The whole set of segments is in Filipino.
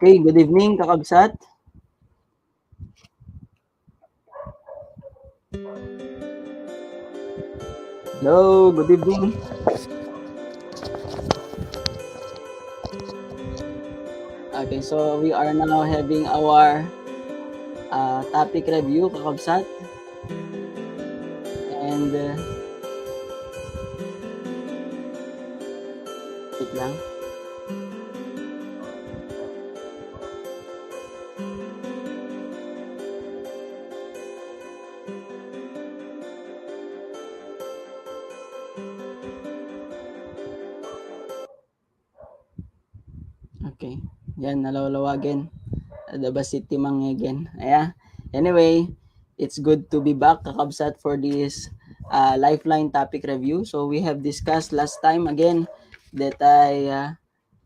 Okay, good evening, kakabsat. Hello, good evening. Okay, so we are now having our topic review, kakabsat. And wait lang. Okay, yan, nalawawagin. Adaba City Mangegen. Anyway, it's good to be back, kakabsat, for this Lifeline topic review. So we have discussed last time again that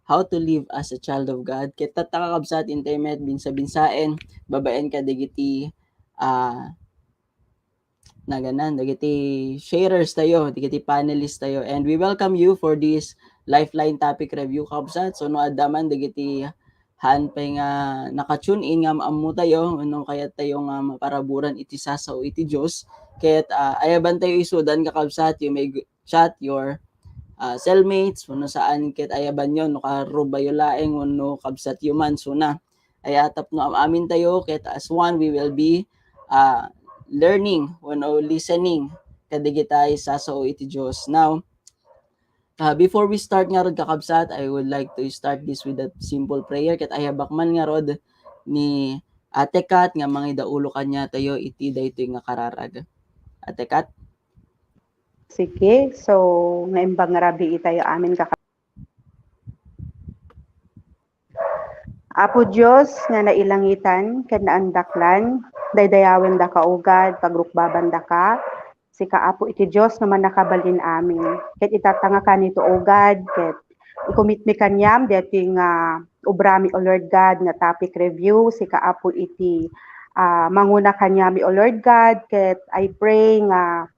how to live as a child of God. Kita kakabsat, internet, binsa-binsain, babaen ka digiti na ganan, dagiti sharers tayo, dagiti panelists tayo, and we welcome you for this Lifeline topic review, kabsat. So no adaman dagiti han pa nga naka-tune in nga maamu tayo, ano kaya tayo nga maparaburan iti sasaw iti Dios. Ket ayaban tayo isudan kakabsat, you may chat your cellmates, no saan ket ayaban yon no karubayo laeng no kabsat yuman suna. Ayatap no amin tayo ket as one we will be learning no listening kadigitay sa iti Dios. Now, before we start nga rod kakabsat, I would like to start this with a simple prayer ket ayabak man nga rod ni Ate Kat nga mga idaulo kanya tayo iti daytoy nga kararag. Ate Kat? Sige, so naimbang rabi itayo amin Apo Diyos nga nailangitan ken naandaklan daydayawen da kaugad pagrukbaban da ka si kaapo iti Diyos naman nakabalin amin ket itatanga ka nito ugad ket ikomit mi kanyam deti nga ubrami o Lord God nga topic review si kaapo iti manguna kanyami o Lord God ket I pray nga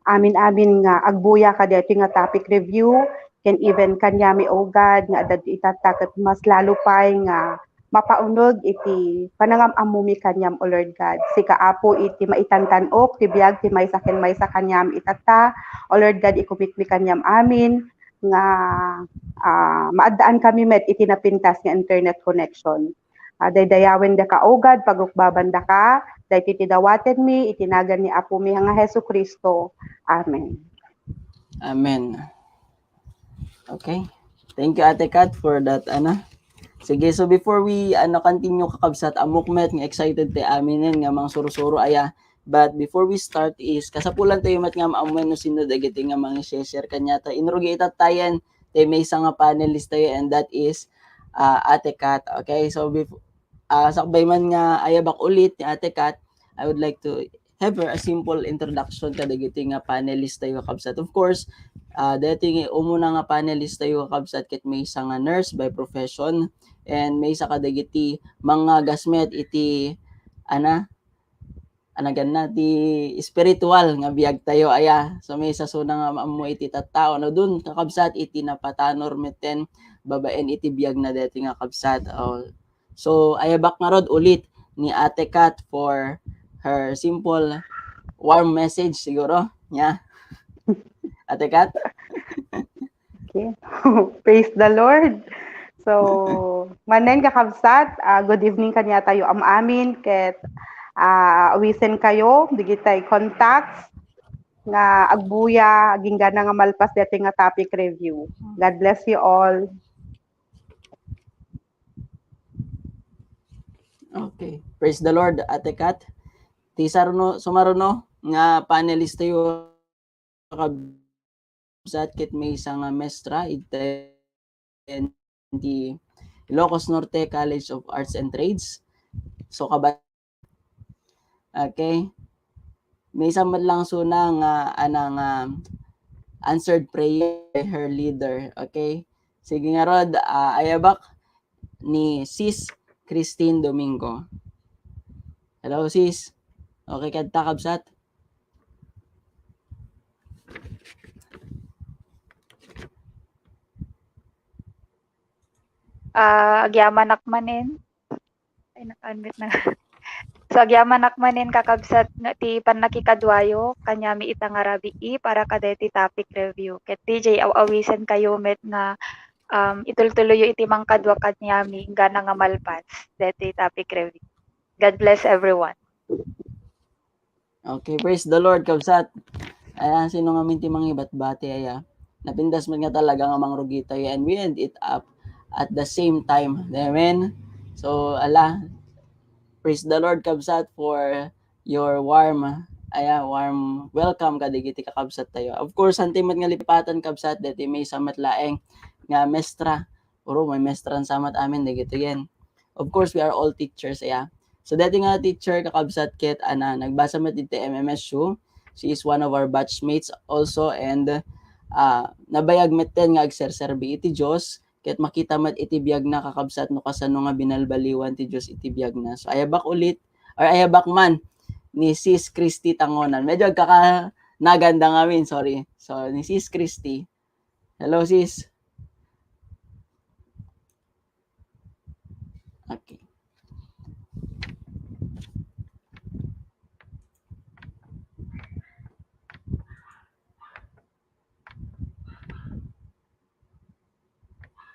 amin nga agbuya ka deti nga topic review can even kanyami o God nga adad itatak mas lalo pay nga mapaunog iti panangamamumi kanyam o Lord God. Si kaapo iti maitantanok ti biag ti maysa ken maysa kanyam itata o Lord God ikumit mi kanyam amin nga maadaan kami met iti napintas nga internet connection. Daydayawen da ka ogad pagrukbaban da ka dahil titidawaten mi itinagan ni Apo mi nga Hesu Kristo. Amen. Amen. Okay. Thank you, Ate Kat, for that, Sige, so before we continue kakabsat, amukmet nga excited tayo aminin nga mga suro-suro aya. But before we start is kasapulan tayo mat nga maamuin no sino dagiti nga mga share kanya ta. Inrugi itatayan tayo may isang nga panelist tayo, and that is Ate Kat. Okay, so before sakbay man nga ayabak ulit ni Ate Kat, I would like to have her a simple introduction kadagiti nga panelist tayo kakabsat. Of course, dati umuna nga panelist tayo kakabsat ket may isa nga nurse by profession, and may isa kadagiti mga gasmet iti anagan na ti spiritual nga biag tayo aya. So may isa suna nga maamu iti tattao no dun kakabsat iti napatanor meten babaen iti biag na dati nga kabsat. So ayabak nga rod ulit ni Ate Kat for her simple warm message siguro niya. Ate Kat? Okay. Praise the Lord. So, manen kakabsat, good evening kanya tayo amin ket awisen kayo digitay contacts nga agbuya aging gana nga malpas deti nga topic review. God bless you all. Okay. Praise the Lord, Ate Kat. Ti sumaruno nga panelist tayo kabsat ket may isang mestra iti Ilocos Norte College of Arts and Trades. So okay. May isang lang suna nga answered prayer by her leader. Okay? Sige nga rod, ayabak ni Sis Christine Domingo. Hello, Sis. Okay, kadta kabsat? Agyaman akmanen ay naka-unmute na. So agyaman akmanen kakabsat nga ti panakikadwayo kanyami ita nga rabii para kadeti topic review. Ket DJ awawisen kayo met nga itultuloy iti mangkadwa kanyami gana nga malpas deti topic review. God bless everyone. Okay, praise the Lord, kabsat. Ayan, sino nga minti mga ibat-bati, aya. Napindas man nga talaga nga mangrugi tayo and we end it up at the same time. Amen? So, praise the Lord, kabsat, for your warm welcome kadigiti kakabsat tayo. Of course, hantimat nga lipatan kabsat, deti may samat laeng nga mestra. Puro may mestra samat amin, digito yan. Of course, we are all teachers, aya. So, dati nga teacher kakabsat ket nagbasa mat iti MMSU. She is one of our batchmates also and nabayag metten nga agserserbi iti Dios ket makita mat iti biag na kakabsat no kasano nga binalbaliwan ti Dios iti biag na. So ayabak man ni Sis Christy Tangonan. Medyo naganda ngamin, sorry. So ni Sis Christy. Hello sis. Okay.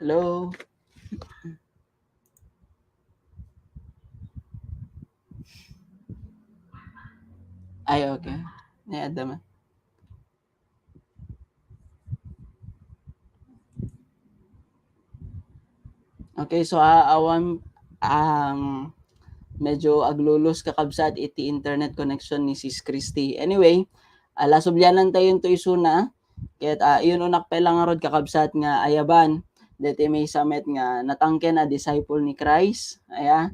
Hello. Ay, okay. Nayada man. Okay, so medyo aglulos kakabsat iti internet connection ni Sis Christy. Anyway, lasubyanan tayo to isuna. Ket iyon unak pa lang rod kakabsat nga ayaban. Deti may samet nga natangken a disciple ni Christ. Aya,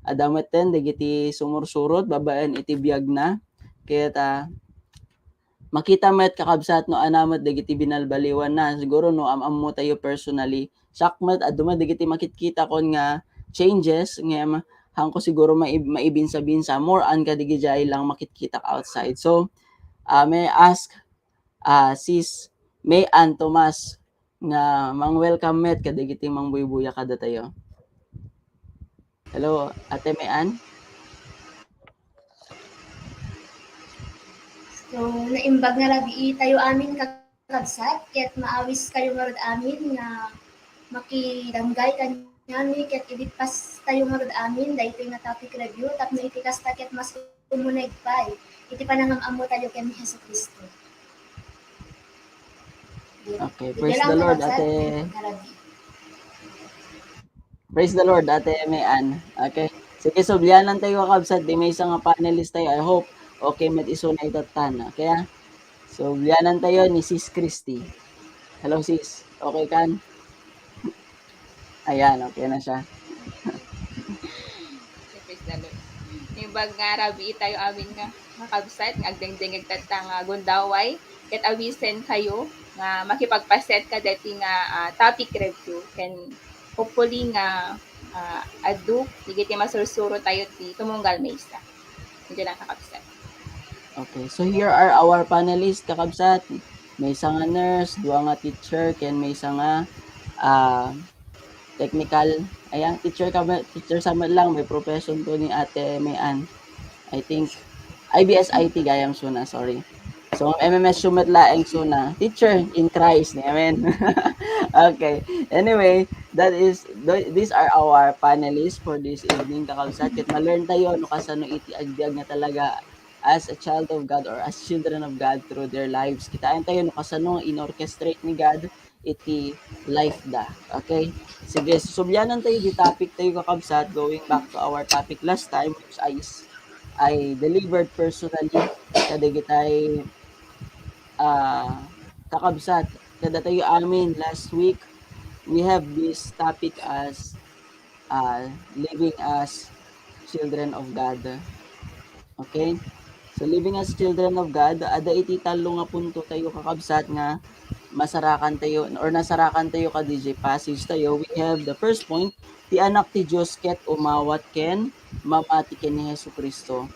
adamet ten dagiti sumursurot babaen iti biag na. Ket makita met kakabsat no anamet dagiti binalbaliwan na. Siguro no amam tayo personally. Sakmet at dumadagiti makitkita kon nga changes nga hangko siguro maibinsa-binsa more on kadigijay lang makitkita outside. So may ask Sis May Ann Tomas nga welcome met kadigiti mangbuybuya kada tayo. Hello, Ate May Ann. So, naimbag nga labi tayo amin kakabsat, ket maawis kayo marad amin nga makidanggay kanyami, ket ibitpas tayo marad amin, dahito nga topic review, tapno iti kasta ket mas umuneg pay, iti panangam-amo tayo ken ni Hesus Kristo. Okay, praise the Lord, Ate. Praise the Lord, Ate May Ann. Okay. Sige, sublianan tayo kakabsat, di may isang panelist tayo. I hope okay met iso na itatan. Kaya, sublianan tayo ni Sis Christy. Hello sis, okay kan? Ayan, okay na siya. Praise the Lord. Yung bag nga rabi tayo amin nga makabsat, nga agdengdeng agtatang gundaway, ket awisen kayo nga makipagpaset ka dati nga topic review ken hopefully nga adu digiti masursuro tayo ti tumunggal maysa. Hindi lang kakabsat. Okay, so here are our panelists kakabsat. May isa nga nurse, dua nga teacher, ken may isa nga technical. Ayan, teacher sa lang, may profession to ni Ate May Ann. I think IBS IT gayam suna, sorry. So MMS Sumet laeng suna, teacher in Christ, amen. Okay. Anyway, these are our panelists for this evening kakabsat. Ket ma-learn tayo no kasano iti agbiag nga talaga as a child of God or as children of God through their lives. Kitaan tayo no kasano in-orchestrate ni God iti life da. Okay? Sige, subyanan tayo di topic tayo kakabsat, going back to our topic last time which I delivered personally kadigitay kakabsat kada tayo amin last week. We have this topic as living as children of God. Okay? So living as children of God, ada iti talo nga punto tayo kakabsat nga nasarakan tayo ka DJ passage tayo. We have the first point, ti anak ti Dios ket umawat ken mamati ken ni Hesukristo.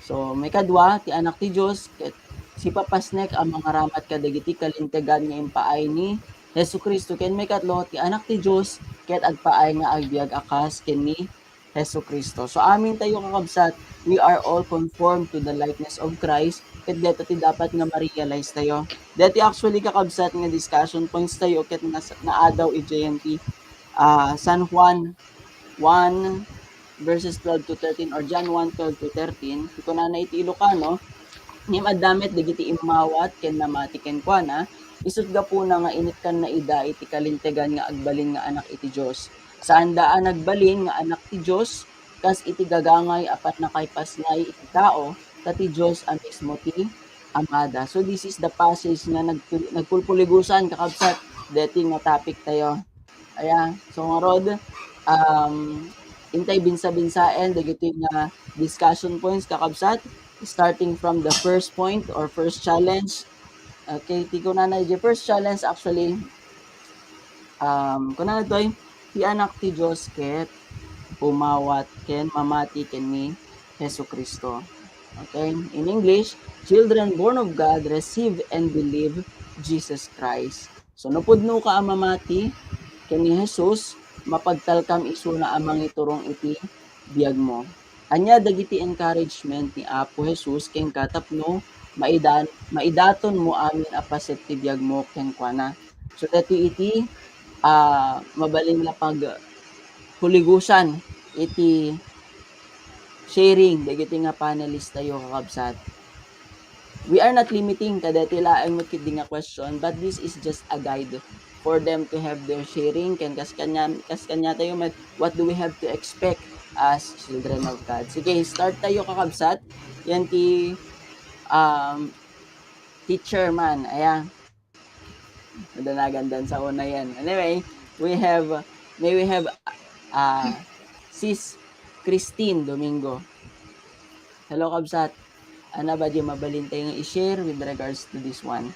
So may kadwa ti anak ti Dios ket si papasnek ang mga ramat kadagiti kalintegan nga impaay ni Hesukristo ken may katlo ti anak ti Dios ket agpaay nga agbiag akas kini Hesus Kristo. So amin tayo kakabsat, we are all conformed to the likeness of Christ, ket dito ti dapat nga ma-realize tayo. Dati actually kakabsat nga discussion points tayo ket naadaw i-JNT San Juan 1 verses 12 to 13 or John 1:12 to 13. Kung na iti Ilocano, ngem addamet dagiti immawat ken namati ken kuana, isut gapuna nga init kan na ida iti kalintegan nga agbalin nga anak iti Dios. Saan daan nagbalin nga anak ti Dios, kas iti gagangay apat na kay pasnay iti tao, kati Dios ang mismo ti amada. So this is the passage nga nagpulpuligusan kakabsat deti nga topic tayo. Ayan. So nga rod, intay binsa-binsaen dagiti nga discussion points kakabsat, starting from the first point or first challenge. Okay, ti ko na the first challenge actually, kung na to'y, ti anak ti Diyos ket umawat ken mamati ken ni Hesus Kristo. Okay, in English, children born of God receive and believe Jesus Christ. So napudno ka ang mamati ken ni Jesus, mapagtalkam isuna amang iturong iti biyag mo. Anya dagiti encouragement ni Apo Jesus ken katapno maidaton mo amin apaset ti biyag mo ken kuana. So dati iti mabalin na pag huligusan iti sharing dagiti nga panelist tayo kakabsat. We are not limiting kadati laeng makiti nga question, but this is just a guide for them to have their sharing ken kas kanya tayo what do we have to expect as children of God. Sige, start tayo kakabsat. Yan ti teacher man. Ayan. Madanagandan sa una yan. Anyway, may we have Sis Christine Domingo. Hello kabsat. Ana ba di mabalin tayo nga i-share with regards to this one?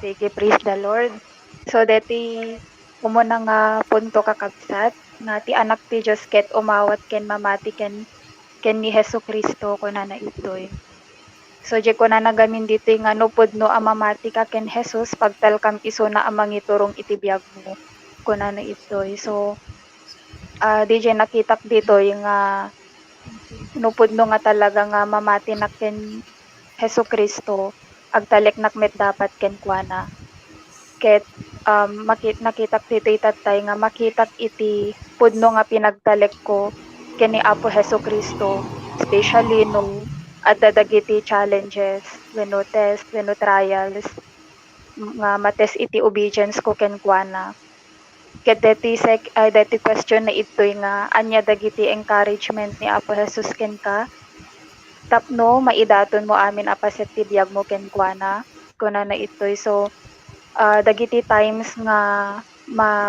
Sige, praise the Lord. So, deti umuna nga punto kakabsat, nga ti anak ti Diyos ket umawat ken mamati ken ni Hesus Kristo kuna na itoy. So, di ko na nagamin dito nga nupudno ang mamati ka ken Jesus, pagtalkam iso na amang iturong itibiyag mo kuna na itoy. So, DJ nakitak dito yung nupudno nga talaga nga mamati na ken Hesus Kristo, agtalek nakmet dapat ken kuana. Ket nakitak dito itatay nga makitak iti pudno nga pinagtalek ko ken ni Apo Hesus Kristo, especially nung at dagiti challenges, wenno test, wenno trials, nga matest iti obedience ko ken kuana. Ket deti question na itoy nga anya dagiti encouragement ni Apo Jesus ken ka, tapno maidaton mo amin apaset ti biyag mo ken kuana kuna na itoy. So dagiti times nga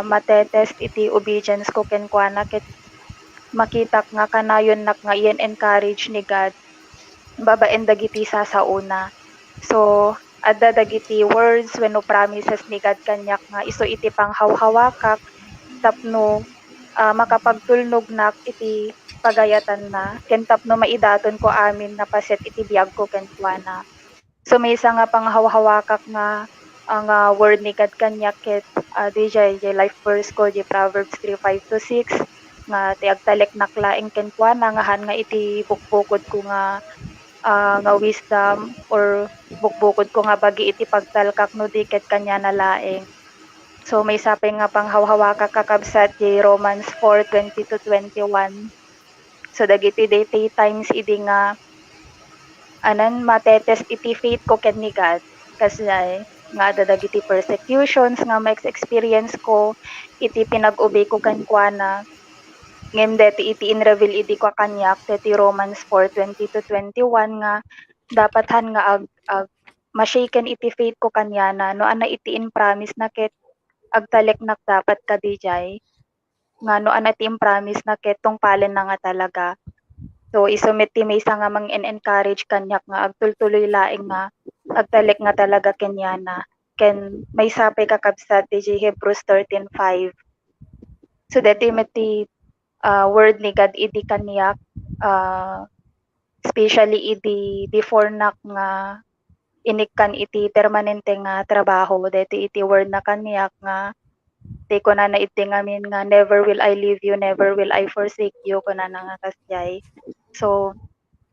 matetest iti obedience ko ken kuana ket makitak nga kanayon nak nga yen encourage ni God babaen dagiti sasauna. So adda dagiti words wenno promises ni God kanyak nga isu iti panghawhawakak tapno makapagtulnog nak iti pagayatan na ken tapno maidaton ko amin na paset iti biyag ko ken kuana. So may isa nga panghawhawakak nga ang word ni God kanyak ket DJ life verse ko di Proverbs 3:5-6 nga ti agtalek naklaeng ken kuana nga han nga iti bukbukod ko nga wisdom or bukbukod ko nga bagi iti pagtalkak no diket kanya na laeng. So may sapay nga panghawhawaka kakabsat di Romans 4:20-21. So dagiti day times idi nga anan matetest iti faith ko ken ni God kasi nga dagiti persecutions nga ma-experience ko iti pinag-obey ko ken kuana. Ngem deti iti in-reveal idi ko kanyak deti Romans 4:20-21 nga dapathan nga ma-shaken iti faith ko kanyana no ana iti in promise na ket agtalek nak dapat ka dijay nga no ana iti in promise na ket tungpalen na nga talaga. So isumit ti maysa nga mang-encourage kanyak nga agtultuloy laeng nga agtalek nga talaga kenyana ken may sapay kakabsat ti Hebrews 13:5. So deti ti word ni God idi kanyak especially idi before nak nga inikkan iti permanente nga trabaho deti iti word na kaniyak nga ti kunana iti ngamin nga never will I leave you, never will I forsake you kunana nga kasjay. So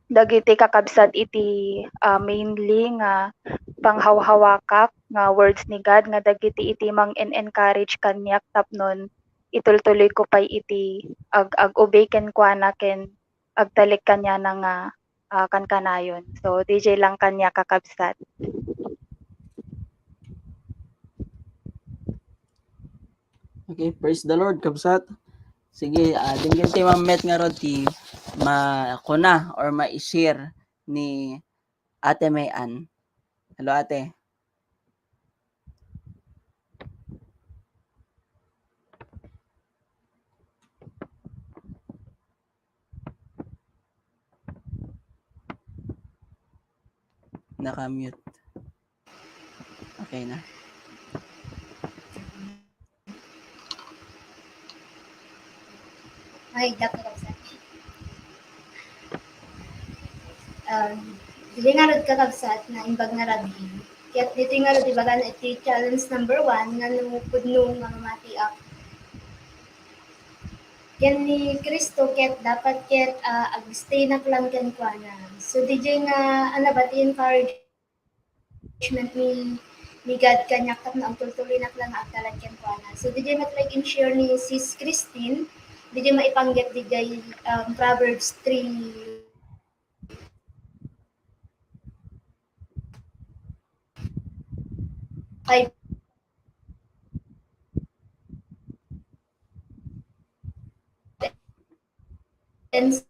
dagiti kakabsat iti mainly nga panghawhawakak nga words ni God nga dagiti iti mang encourage kanyak tapnon itultuloy ko pay iti ag-obey ken kuana ken agtalik kanya na nga kankanayon. So DJ lang kanya kakabsat. Okay, praise the Lord, kabsat. Sige, dinggan ti mamet nga rod ti kuna or ma-share ni Ate Mayan. Hello, ate. Naka-mute. Okay na. Ay, dako kabsat. Dili nga rod kakabsat na imbag nga rabi. Kaya't dito nga rod ibaga na iti challenge number 1 nga pudno nga mamatiak. Yan ni Kristo ket dapat ket agstay na lang ken kuana. So DJ nga anabati encouragement ni God kanyak tap na ang tultuloy na lang agtalan ken kuana. So DJ mat-like and share ni Sis Christine. DJ maipanggap DJ Proverbs 3 5 and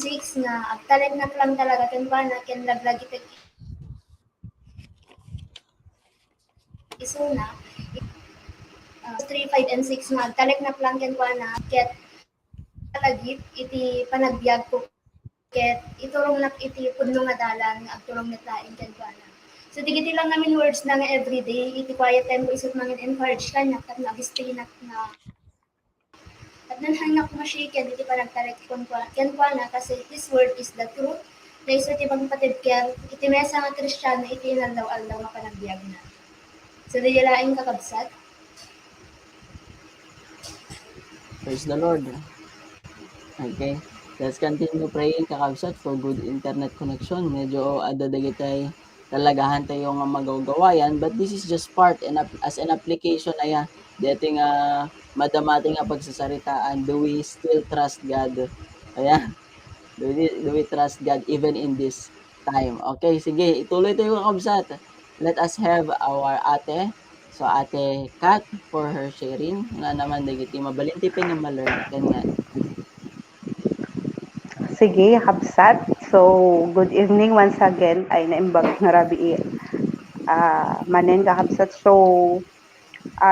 6 nga agtalag na lang talaga ken kuana ken laglag iti isuna 3, 5, and 6 nga agtalag na lang ken kuana ket talagit iti panagbiag ko ket iturong nak iti pudno nga dalan nga agturong netlaing ken kuana. So digiti lang namin words na nga everyday iti quiet time ko isut mangin encourage kanya kat nag-stay na at nanhanak mo siya ken iti panagtalag ken kuana kasi his word is the truth. Na iso iti pagpatid ken iti mesa nga Kristiyano iti inaldaw-aldaw nga panagbiag na. So di laing kakabsat. Praise the Lord. Okay. Let's continue praying kakabsat for good internet connection. Medyo adadagitay talagahan tayo nga magagawayan, but this is just part and as an application aya dito nga madamati nga pagsasaritaan. Do we still trust God? Ayan. Do we trust God even in this time? Okay, sige, ituloy tayo kakabsat. Let us have our ate. So ate Kat for her sharing nga naman dagiti mabalintipin nga ma-learn kanya. Sige, kabsat. So, good evening once again. Ay naimbag nga rabi manen ka kabsat. So,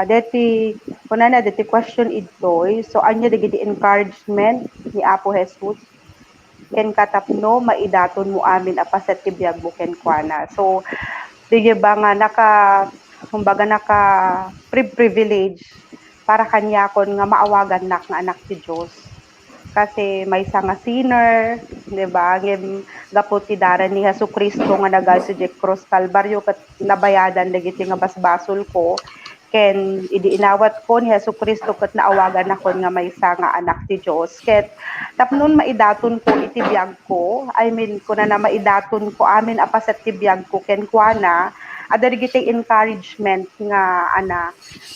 deti kunana deti question itoy. So, anya dagiti encouragement ni Apo Jesus ken katapno maidaton mo amin apaset ti biag mo ken kuana. So, di ba nga kumbaga privilege para kanya kon nga maawagan nak nga anak ti Dios. Kasi may nga sinner, di ba? Gapot ti daran ni Jesucristo nga nagal sa cross Calvario kat nabayadan dagiti nga basbasol ko. Ken idi inawat ko ni Jesucristo kat naawagan ako nga may nga anak ti Dios. Ket tapnon maidaton ko iti biag ko, I mean kuna na maidaton ko amin apaset ti biag ko ken kuana, ada dagiti encouragement nga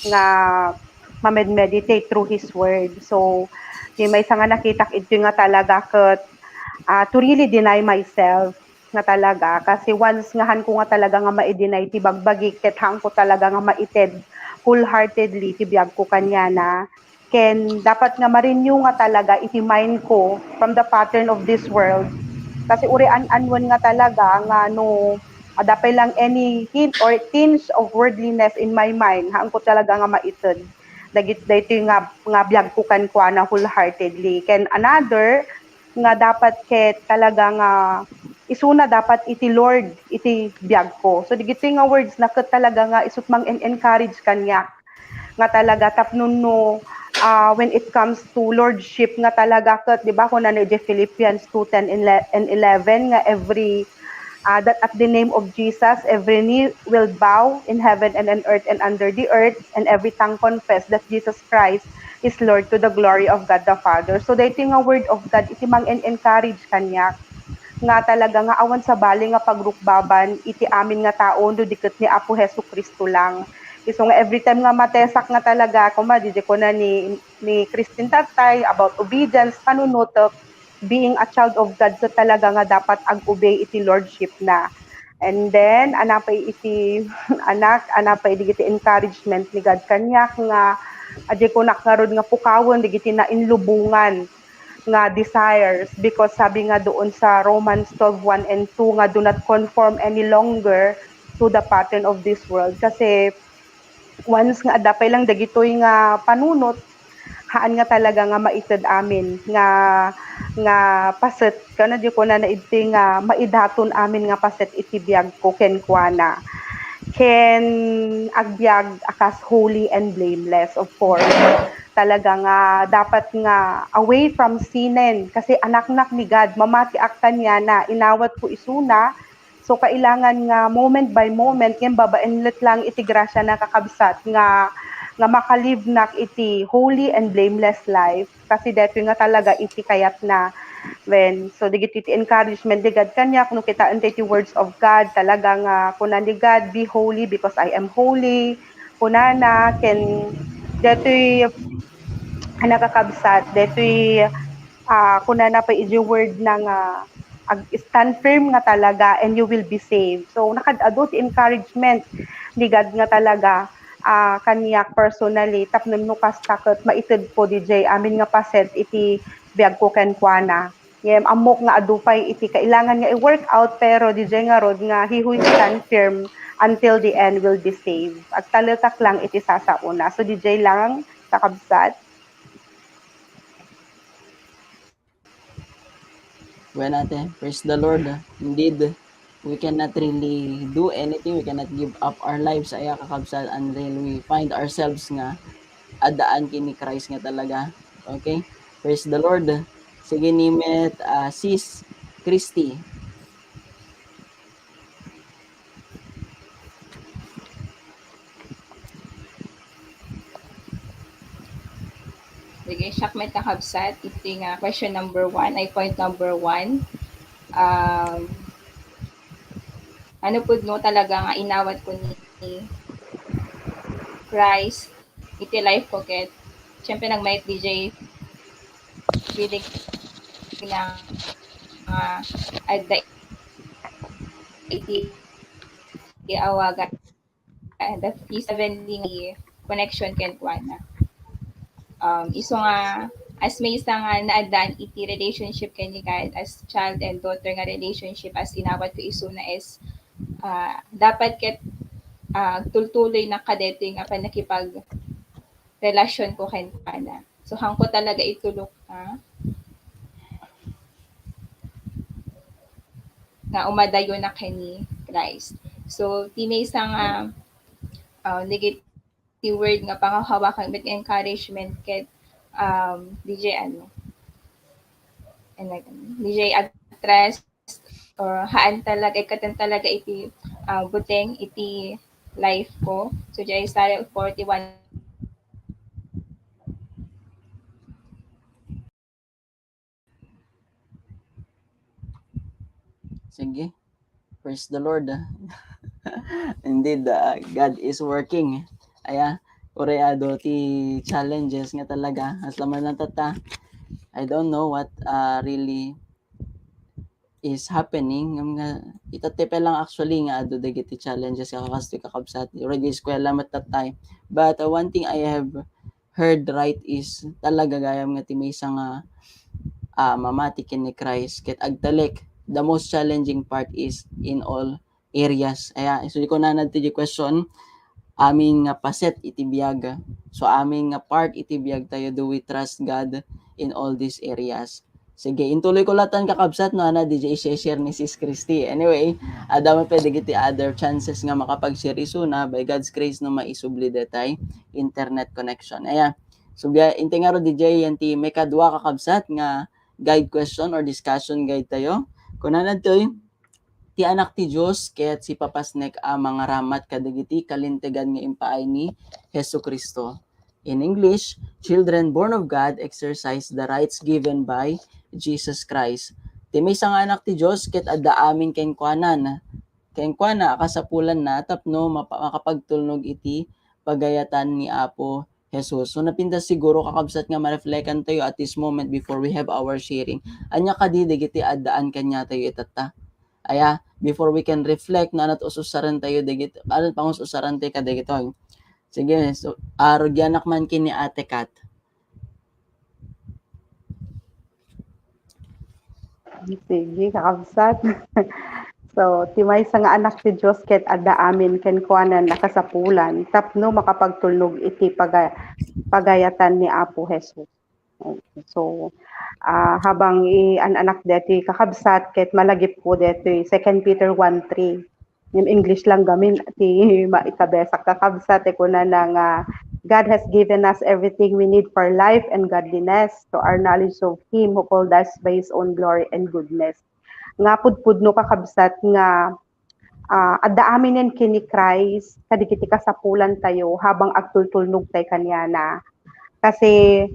nga mamedmeditate through his word. So may nga nakitak ito nga talaga kat to really deny myself nga talaga kasi once ngahan ko nga talaga nga ma-deny ti bagbagi ket hang ko talaga nga maited wholeheartedly ti biag ko kanya na ken dapat nga ma-renew nga talaga iti mind ko from the pattern of this world kasi uri anwan nga talaga nga no adapay lang any hint or tinge of worldliness in my mind hang ko talaga nga maited dagit dayto nga biag ko kan kuana wholeheartedly ken another nga dapat ket talaga nga isuna dapat iti Lord iti biag ko so digiti nga words na ket talaga nga isut mang encourage kanya nga talaga tapnon no when it comes to lordship nga talaga ket di ba kun ano di Philippians 2:10 and 11 nga that at the name of Jesus, every knee will bow in heaven and on earth and under the earth, and every tongue confess that Jesus Christ is Lord to the glory of God the Father. So dito nga word of God, iti mang encourage kanya, nga talaga nga awan sa bali nga pagrukbaban, iti amin nga tao, no dikit ni Apo Hesu Kristo lang. So nga every time nga matesak nga talaga, kumadidi ko na ni Christine Tatay about obedience, panunutok, being a child of God, so talaga nga dapat ag-obey iti lordship na. And then, anapay iti anapay digiti encouragement ni God kanyak nga, adi ko nakarod nga pukawon, digiti na inlubungan nga desires, because sabi nga doon sa Romans 12:1 and 2 nga do not conform any longer to the pattern of this world, kasi once nga adapay lang dagitoy nga panunot, haan nga talaga nga maited amin nga paset kana di ko na naidti nga maidaton amin nga paset iti biag ko ken kuana ken agbyag akas holy and blameless, of course. Talaga nga dapat nga away from sinen, kasi anak-anak ni God, mamati aktan niya na inawat ko isuna. So kailangan nga moment by moment yan babaenlet lang iti grasya na kakabsat nga makalive nak iti holy and blameless life, kasi dito nga talaga iti kayat na when so digiti iti encouragement di God kanya kuno kita iti words of God talaga nga kunan ni God, be holy because I am holy, kunana ken detoy nakakabsat detoy kunana pa iti word na nga stand firm nga talaga and you will be saved. So nakad-adot encouragement ni God nga talaga kaniyak personally tapnon no kastakot maited po DJ amin nga paset iti biag ko ken kuana. Yem amok nga adupay iti kailangan nga i-work out, pero DJ nga rod nga he who stand firm until the end will be saved. At talitak lang iti sasauna. So DJ lang kakabsat. Well, ate, praise the Lord. Indeed, we cannot really do anything. We cannot give up our lives ay kakabsat until we find ourselves nga adaan kini Christ nga talaga. Okay? Praise the Lord. Sige nimet Sis Christy. Sige, Shakmet kakabsat. Iti nga question number 1 ay point number 1. Ano po no talaga nga inawat ko ni Christ iti life ko ket syempre nang may DJ feeling na adda iti awagan the P7 connection ken kuana. Iso nga as may isa nga naadaan iti relationship ken ni God as child and daughter nga relationship as inawat ko iso na is dapat ket tultuloy na kadete nga panakipag relasyon ko ken kuana. So hangko talaga itulok nga umadayo na kani Christ. So tinay sa nga negative word nga pangahawakan with encouragement ket DJ DJ address or haan talaga ikatan talaga iti buteng iti life ko. So di Isaiah 41 Sige. Praise the Lord. Indeed, God is working. Aya, koreado ti challenges nga talaga. As laman lang tata, I don't know what really is happening. Itatepe lang actually nga ado dagiti challenges kakastoy kakabsat. Already eskwela matatay. But one thing I have heard right is talaga gayam nga ti may isang mamati ken ni Christ ket agtalek. The most challenging part is in all areas. Aya, so di ko na nadto di question, amin nga paset iti biag. So amin nga part iti biag tayo, do we trust God in all these areas? Sige, intuloy ko latan kakabsat no ana DJ share ni Sis Christy. Anyway, adamo pwede giti other chances nga makapag-share iso na by God's grace no maisubli detay internet connection. Aya. So biya intingaro DJ yanti may kadwa kakabsat nga guide question or discussion guide tayo. Kunanan toy ti anak ti Dios ket si papasnek a mangaramat kadagiti kalintegan nga impaay ni Hesu Kristo. In English, children born of God exercise the rights given by Jesus Christ. Ti maysa nga anak ti Dios ket adda amin kenkwanan. Kenkwana kasapulan na tapno makapagtulnog iti pagayatan ni Apo Jesus. So napintas siguro kakabsat nga ma-reflectan tayo at this moment before we have our sharing. Anya kadi dagiti addaan kanya tayo itata. Aya, before we can reflect na anat ususaran tayo dagiti anat pangususaran tayo kadagito. Sige, so arogyanak man kini Ate Kat. Sige, kakabsat. So, timay sa nga anak ti Diyos ket adda amin ken kuanan nakasapulan tapno makapagtulnog iti pagayatan ni Apo Jesus. Okay. So, habang an anak deti kakabsat ket malagip po deti 2 Peter 1:3. Yung English lang gamin ti maikabesak kakabsat kunan nga God has given us everything we need for life and godliness to our knowledge of Him who called us by His own glory and goodness. Nga pudpudno kakabsat nga adda aminen kini Christ kadagiti kasapulan tayo habang agtultulnog tay kanyana. Kasi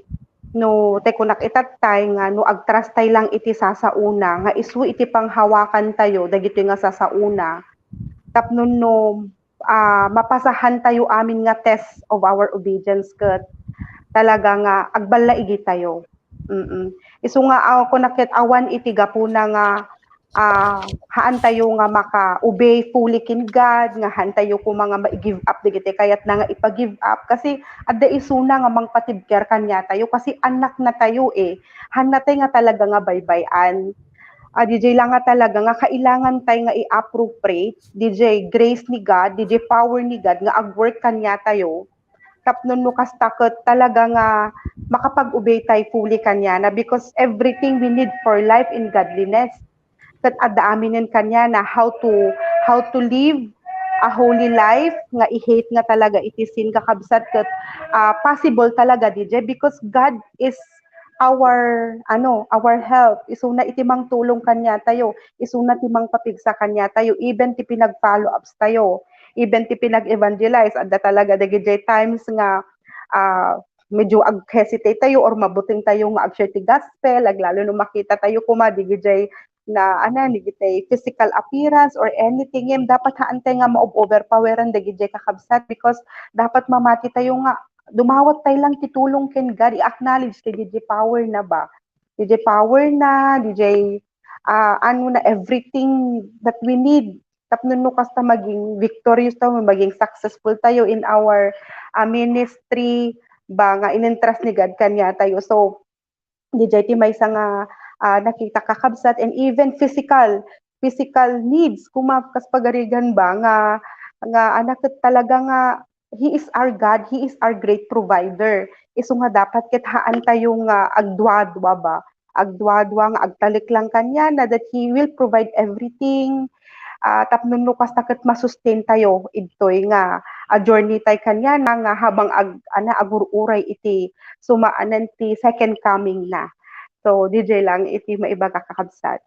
no tay kunak itatay nga no agtrastay lang iti sasauna nga isu iti panghawakan tayo dagiti nga sasauna. Tapno no mapasahan tayo amin nga test of our obedience ket talaga nga agbalaigi tayo. Isu nga ako nakit awan iti gapuna nga haan tayo nga maka-obey fully kin God, nga haan tayo ko mga ma-give up digiti kayat na nga ipa-give up kasi adda isuna nga mangpatibker kanya tayo kasi anak na tayo han na tayo nga talaga nga baybayan. DJ lang nga talaga nga kailangan tayo nga i-appropriate DJ grace ni God, DJ power ni God nga ag-work kanya tayo. Tapnon mo kastakot talaga nga makapag-obey tayo fully kanya na because everything we need for life in godliness ket adda aminen kanya na how to live a holy life nga i-hate nga talaga iti sin kakabsat ket possible talaga DJ because God is our help isuna iti mangtulong kanya tayo isuna ti mangpapigsa kanya tayo even ti pinag-follow ups tayo even ti pinag-evangelize adda talaga dagiti times nga medyo ag-hesitate tayo or mabuting tayo nga ag-share ti gospel lalo no makita tayo kuma digijay na nigitay physical appearance or anything dapat haantay nga ma-overpoweran dagiti kakabsat because dapat mamati tayo nga dumawat tayo lang titulong ken God i-acknowledge kay DJ power na ba DJ power na DJ na everything that we need tapno no kasta maging victorious tayo maging successful tayo in our ministry ba nga in-entrust ni God kanya tayo so DJ ti may nga nakita kakabsat and even physical needs kumakas pagarigan ba nga anak talaga nga He is our God, He is our great provider. Isu nga dapat ket haan tayo nga agduadwa ba agduadwa nga agtalik lang kanya na that He will provide everything tapno no kasta ket masustain tayo idtoy nga a journey tay kanya na nga habang agururay iti sumaanan ti second coming na. So, DJ lang, iti maiba kakabsat.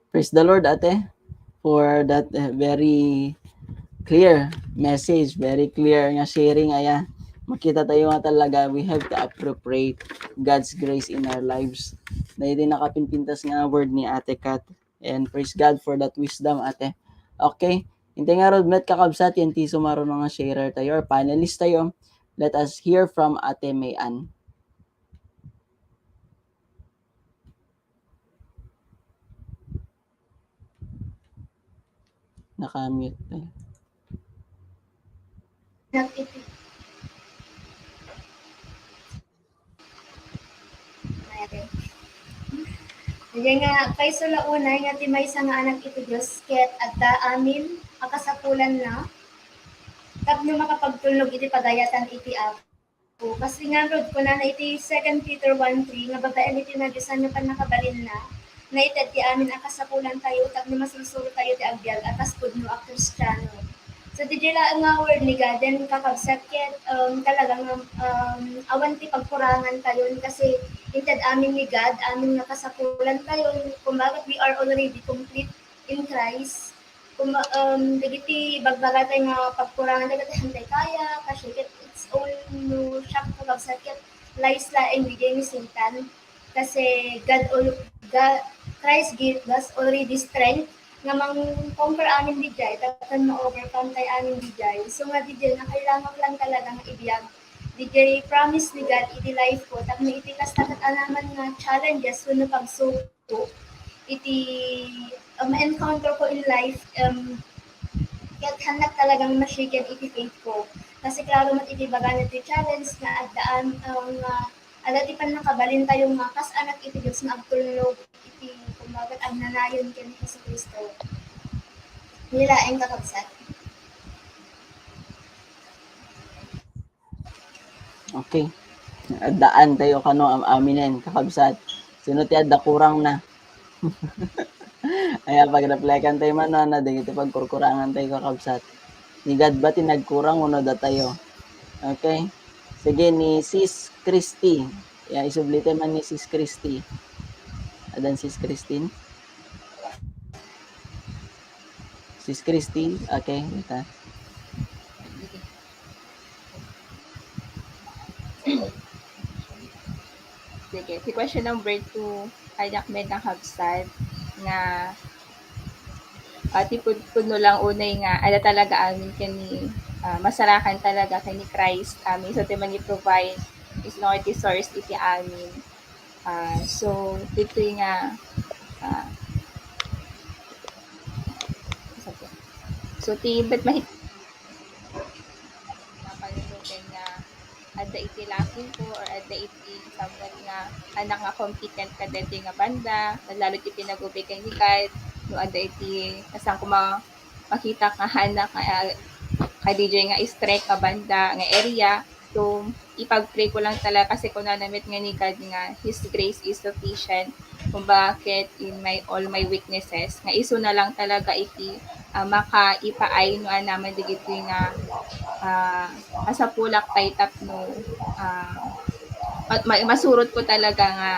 Praise the Lord, Ate, for that very clear message, very clear nga sharing. Makita tayo nga talaga, we have to appropriate God's grace in our lives. Dahil din nakapinpintas nga word ni Ate Kat. And praise God for that wisdom, Ate. Okay. Hindi nga Rodmet kakabsat, yan ti sumaro nga sharer tayo or panelist tayo. Let us hear from Ate Mayan. Naka-mute tayo. Jadi nga kay sula unay nga ti maysa nga anak iti Dios ket adda amin akasapulan na tapno makapagtulnog iti pagayatan iti Apo. Kasi nga rod ko na iti 2 Peter 1:3 nga babaen iti nagisan nga panakabalin na ited ti amin akasapulan tayo tapno masusuro tayo ti agbyag akas pudno a Kristiyano. So DJ la nga word ni God then kakabsat ket talagang awan ti pagkurangan tayon kasi inted amin ni God amin nga kasapulan tayon kumbaga we are already complete in Christ. Dagiti bagbaga tay nga pagkurangan dagiti hantay kaya kasi ket it's all no shock kakabsat ket lies laeng bigay ni Satan kasi God Christ give us already strength nga mang-conquer amin dijay, tapos ma-overcome tayo amin dijay. So nga dijay, na kailangan lang talaga nga ibiyag. Dijay, promise ni God, iti life ko, tapos may itikas takat alaman nga challenges, wano pagsuko, iti ma-encounter ko in life, kahit hanap talagang mashiken iti faith ko. Kasi klaro mat iti baga na iti challenge nga at daan, alati pa nakabalin tayo nga kas anak iti Diyos nga agtulnog iti kumbagat ang nanayon kay ni Hesus Kristo. Nilaeng kakabsat. Okay. Daan tayo kano aminen kakabsat. Sino ti adda kurang na. Aya pag reflekan tayo man na dagiti pagkurkurangan tayo kakabsat. Ni God ba tinagkurang uno da tayo? Okay? Sige ni Sis Christy. Isublite man ni Sis Christy. Adan Sis Christine. Sis Christy, okay, ita. Sige, si question number 2, anak med ng habsad nga ti puno lang unay nga ada talaga amin kani masarakan talaga kay ni Christ amin so ti man i-provide is Lord ti source iti amin. So dito nga so ti bet mahit napanunugan nga adda iti laking ko or adda iti someone nga anak nga competent ka dito nga banda lalo ti pinag-ubay kay ni God no adda iti kasang kuma makita ka anak nga DJ nga strike ka banda nga area so ipag-pray ko lang talaga kasi ko nanamit nga ni God nga His grace is sufficient kung bakit in all my weaknesses nga iso na lang talaga iti maka-ipaay no naman digiti nga asapulak tay tapno masurot ko talaga nga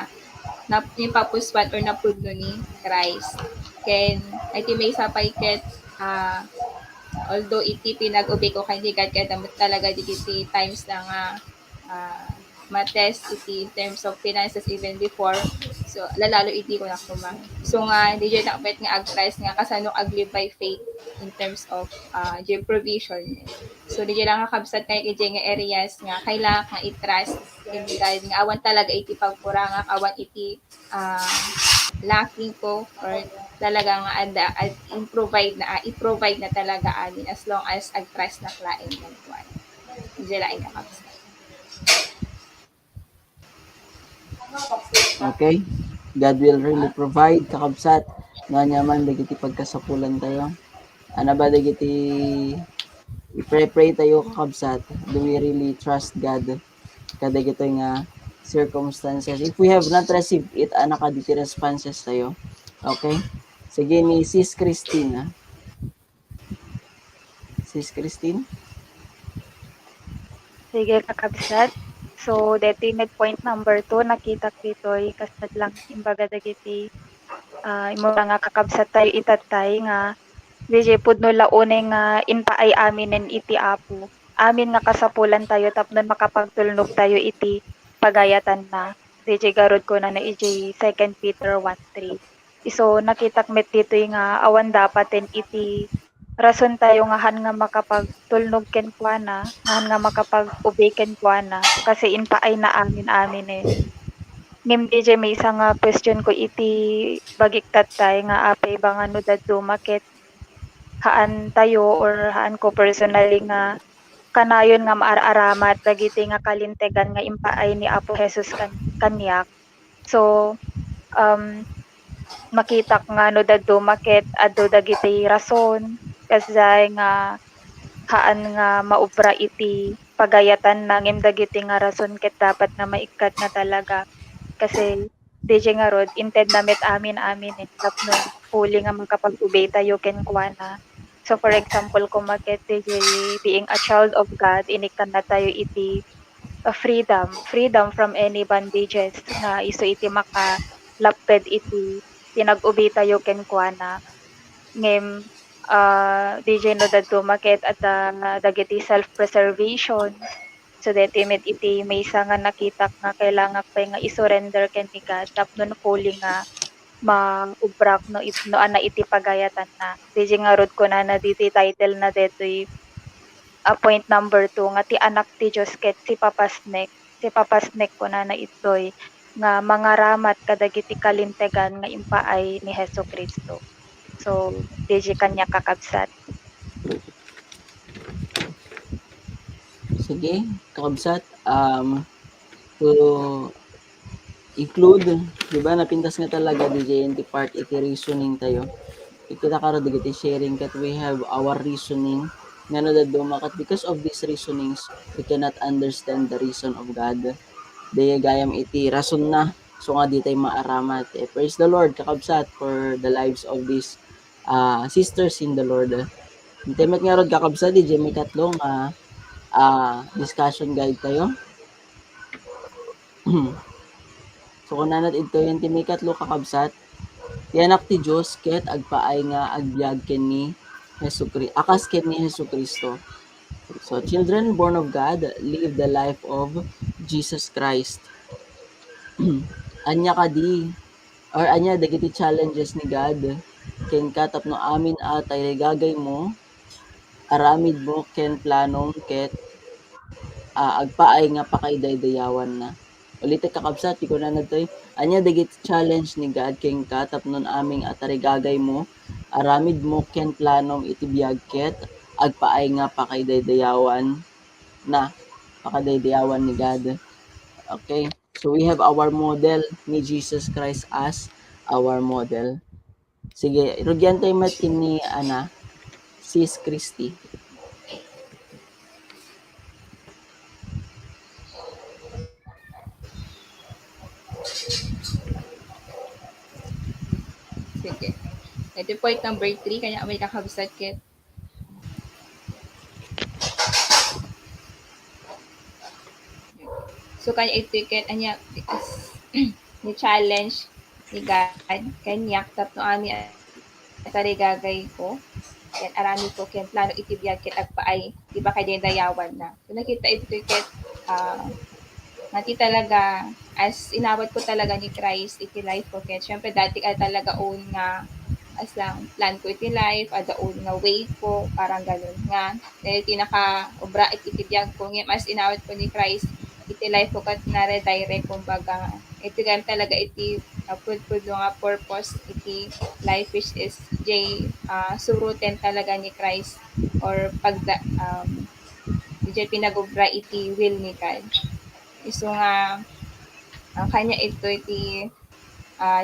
napapuspan or napudno ni Christ. Ken iti may sapay ket although iti pinag-ubay ko kay God kaya damot talaga digiti times na nga matest iti in terms of finances even before so lalalo iti ko na kuma so nga hindi dyan nakapit nga ag-Christ nga kasano ag-live by faith in terms of provision so di dyan lang kakabsat kay nga areas nga kailangan nga i-trust in God nga awan talaga iti pagkurang awan iti lacking ko or talaga nga i-provide na talaga amin as long as ag-trust na klain ng kuwan. Diyan lang kakabsat. Okay? God will really provide kakabsat. Nga naman dagiti pagkasapulan tayo. Ano ba dagiti i-pray tayo kakabsat? Do we really trust God? Kadagito nga circumstances. If we have not received it, nakaditi responses tayo. Okay? Sige ni Sis Christine. Sis Christine? Sige, kakabsat. So, dito yung point number 2, nakita dito kasad lang imbaga dagiti imo nga kakabsat tayo itatay nga DJ pudno launay nga inpaay aminen iti apo. Amin nga kasapulan tayo tapnon makapagtulnog tayo iti pagayatan na. DJ garod ko na iti 2 Peter 1:3. So nakitak met dito nga awan dapaten iti rason tayo nga han nga makapagtulnog ken kuana, han nga makapag-obey ken kuana kasi inpaay na amin eh. Ngem DJ may isa nga question ko iti bagiktat tay nga apay bang ano dadto market haan tayo or haan ko personally nga kanayon nga maararamat dagiti nga kalintegan nga impaay ni Apo Jesus kanyak. So makita nga no dadto market adto dagiti rason kasay nga haan nga maubra iti pagayatan nangim dagiti nga rason ket dapat nga maikat na talaga kasi DJ nga rod inted namit amin tapno huli nga makapag-ubay tayo ken kuana So for example, kung market DJ being a child of God, inikan na tayo iti freedom from any bondages nga iso iti makalaped iti pinag-ubi tayo kenkwana ngem DJ no dadto market at dagiti self-preservation. So deti met iti maysa nga nakita nga kailangan pa nga isurrender ken ni God tapno fully nga maubrak no ana iti pagayatan na. DJ nga rod ko na diti title na detoy point number 2 nga ti anak ti Diyos ket si papasnek ko na itoy nga mangaramat kadagiti kalintegan nga impaay ni Heso Kristo. So DJ kanya kakabsat. Sige, kakabsat. To include, di ba, napintas nga talaga DJ yung part iti reasoning tayo. Ikita karo digiti sharing that we have our reasoning nga no dadto makat because of these reasonings we cannot understand the reason of God. Daya gayam iti rason na so nga di tayo maaramat. Praise the Lord kakabsat for the lives of these sisters in the Lord. Temat nga rod kakabsat DJ may tatlong discussion guide tayo. So kung nanat ito yung may katlo kakabsat Yanak ti Diyos ket agpaay nga agbyag ken ni akas ken ni Jesucristo. So children born of God live the life of Jesus Christ. Anya kadi or anya dagiti challenges ni God ken katapno amin atay regagay mo aramid mo ken planom ket agpaay nga pakaidaydayawan na. Ulit kakabsat, ko na nagtoy. Anya dagit challenge ni God king katapnon aming atarigagay mo. Aramid mo ken planom iti biagket agpaay nga pakaidaydayawan na. Pakadaydayawan ni God. Okay. So we have our model ni Jesus Christ as our model. Sige, rugyan tayo matin ni Sis Christy. Sige. Ito point number 3, kanya may kakabsat ket. So kanya ito ket anya ni challenge ni God kanyak tapno ami atarigagay ko ket arami ko ken plano itibiyag ket agpaay di ba kay dayawan na. So nakita ito ket nati talaga as inawat ko talaga ni Christ iti life ko ket syempre dati ka talaga own nga as lang plan ko iti life ada own nga way ko parang ganun nga iti naka obra iti biyag ko ngem as inawat ko ni Christ iti life ko kat na redirect kumbaga iti gam talaga iti pud nga purpose iti life which is suruten talaga ni Christ or iti pinagobra iti will ni God. So nga ang kanya ito iti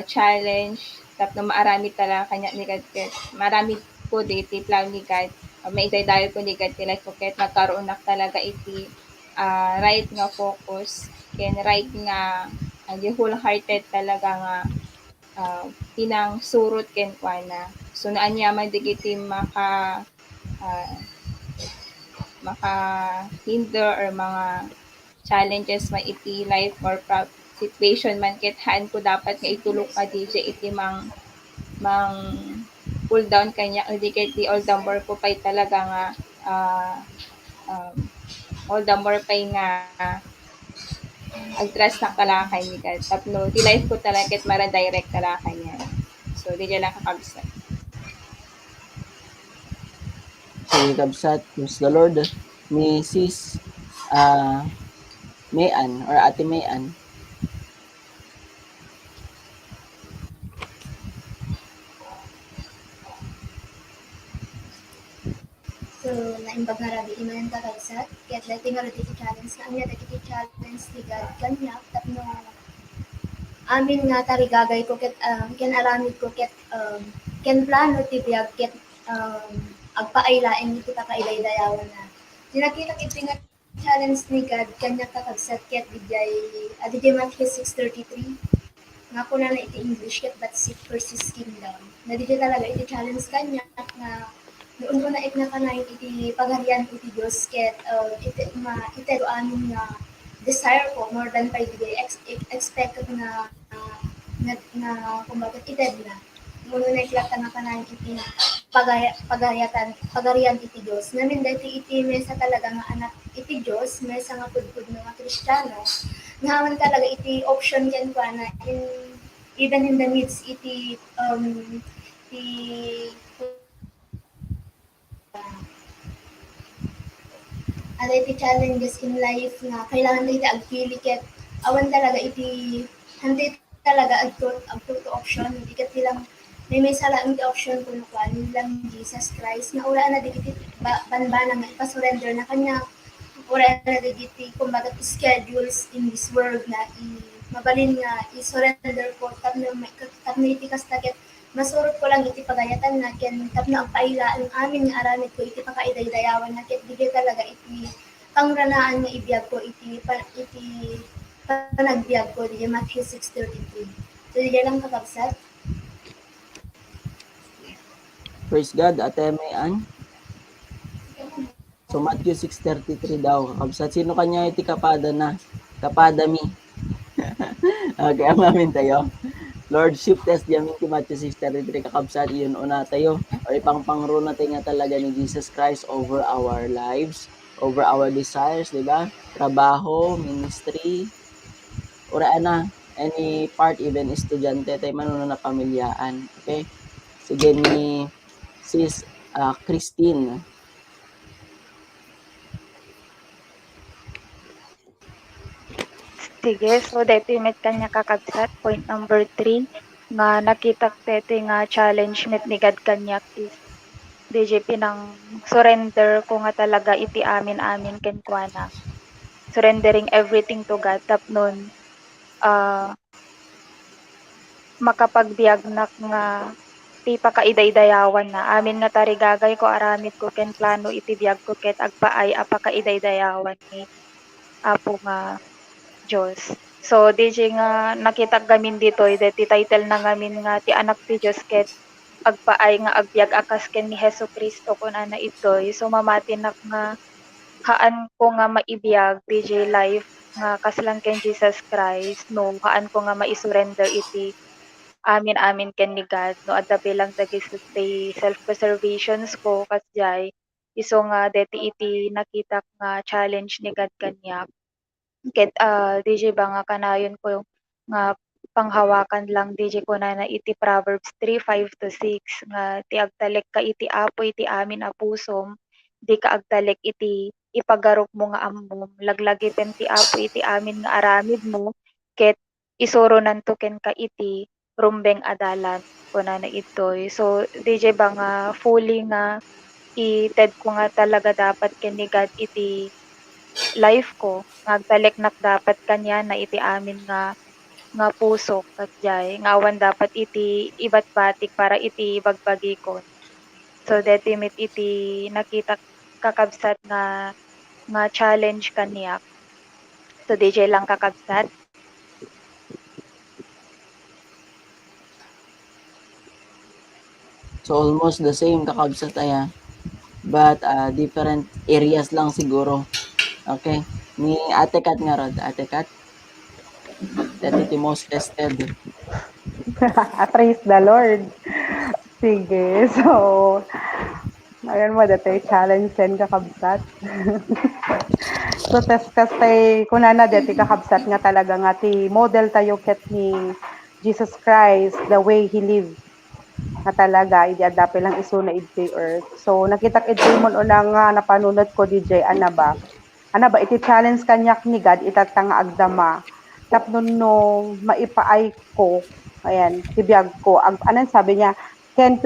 challenge tapno maarami talaga kanya ni God ket marami po iti plan ni God may daydayo ko ni God ti life ko ket nagkaroon na talaga iti right nga focus ken right nga wholehearted talaga nga pinang surot ken kuana so naanyaman digiti maka hinder or mga challenges man iti life or situation man ket haan ko dapat nga itulok ka DJ iti mang pull down kanya o di ket all the more ko pay talaga nga all the more pay nga agtrust na kalakay ni God. Tapno ti life ko talaga ket mara direct kalakay niya. So di lang kakabsat. Sige kabsat, praise the Lord ni Sis Mayan or Ate Mayan. So, naimbag nga rabi iman kakabsat, kaya't lati nga iti challenge na anya dagiti challenge ni God kanyak tapno amin nga tarigagay ko ket ken aramid ko ket ken plano ti biag ket agpaaylaen iti pakaidaydayawan na. Dinakita iti nga challenge ni God kanyak kakabsat ket dijay Matthew 6:33 nga ko na iti English ket but seek first His kingdom. Na dijay talaga iti challenge kanyak nga noon ko na nga kanayon iti pagarian iti Dios ket itero amin nga desire ko more than pa iti expected na kumbaga ited na. Muno na iklata nga kanayon iti pagarian iti Dios. Namin dati iti mesa talaga nga anak iti Dios, mesa nga pudpud nga Kristiyano. Nahaman talaga iti option yan ko na even in the midst iti ano iti challenges in life nga kailangan na iti agpili ket awan talaga iti handi talaga agto to option hindi ket tilang may sala iti option kuno kuan lang Jesus Christ na ura na digiti banbana nga ipasurrender na kanya ura na digiti kumbaga schedules in this world na mabalin nga i-surrender ko tapno iti kasta ket masurot ko lang iti pagayatan na ken tapno ang paila ang amin nga aramid ko iti pakaiday-dayawan na ket digay talaga iti pangranaan nga ibiyag ko iti panagbiag ko di Matthew 6:33. So di lang kakabsat. Praise God, Ate Mayan. So Matthew 6:33 daw, kakabsat. Sino kanya iti kapada na? Kapada mi. Okay, amamin tayo. Lordship test yamin ti Matthew 6:33 kakabsat, yun una tayo. O ipangpangro na tayo nga talaga ni Jesus Christ over our lives, over our desires, di ba? Trabaho, ministry, uraan na, any part, even estudyante, tayo manuno na pamilyaan. Okay? Sige ni Sis Christine. Sige, so definite kanya kakabsat. Point number 3, nga nakita tete nga challenge met ni God kanyak is DJ pinang surrender ko nga talaga iti amin ken kuana. Surrendering everything to God tapnon makapagbiag nak nga ti pakaiday-dayawan na amin nga tarigagay ko aramid ko ken plano iti biag ko ket agpaay a pakaiday-dayawan ni Apo nga Diyos. So DJ nga nakita gamin ditoy ti title na ngamin nga ti anak ti Diyos ket agpaay nga agbiag akas ken ni Jesucristo kun ana itoy. So mamatin nga haan ko nga maibiyag DJ life nga kaslang ken Jesus Christ no haan ko nga maisurrender iti amin ken ni God no adda bilang dagiti self-preservations ko kasjay iso nga deti iti nakita nga challenge ni God kanyak ket DJ ba nga kanayon ko nga panghawakan lang DJ ko na iti Proverbs 3:5-6 nga ti agtalek ka iti apo iti amin a pusom di ka agtalek iti ipagarok mo nga ammom laglagiten ti apo iti amin nga aramid mo ket isuro nanto ken ka iti rumbeng adalan kunana itoy. So DJ ba nga fully nga ited ko nga talaga dapat ken ni God iti life ko ngagtaleknak dapat kanya na iti amin nga puso katjay nga awan dapat iti ibatbatik para iti bagbagi ko. So detimit iti nakita kakabsat nga challenge kaniyak. So DJ lang kakabsat. So almost the same kakabsat aya. But different areas lang siguro. Okay? Ni Ate Kat nga rod. Ate Kat? That iti most tested. Praise the Lord. Sige, so, ayun mo, dati challenge sen kakabsat. So, test tay, kunana dati kakabsat nga talaga nga ti model tayo ket ni Jesus Christ, the way He lived nga talaga, idi adapi lang iso na iti earth. So, nakitak iti mo una nga napanunod ko DJ, ana ba, iti challenge kanyak ni God, itata nga agdama, tapnon nung maipaay ko, ayan, tibiyag ko, anan sabi niya, ken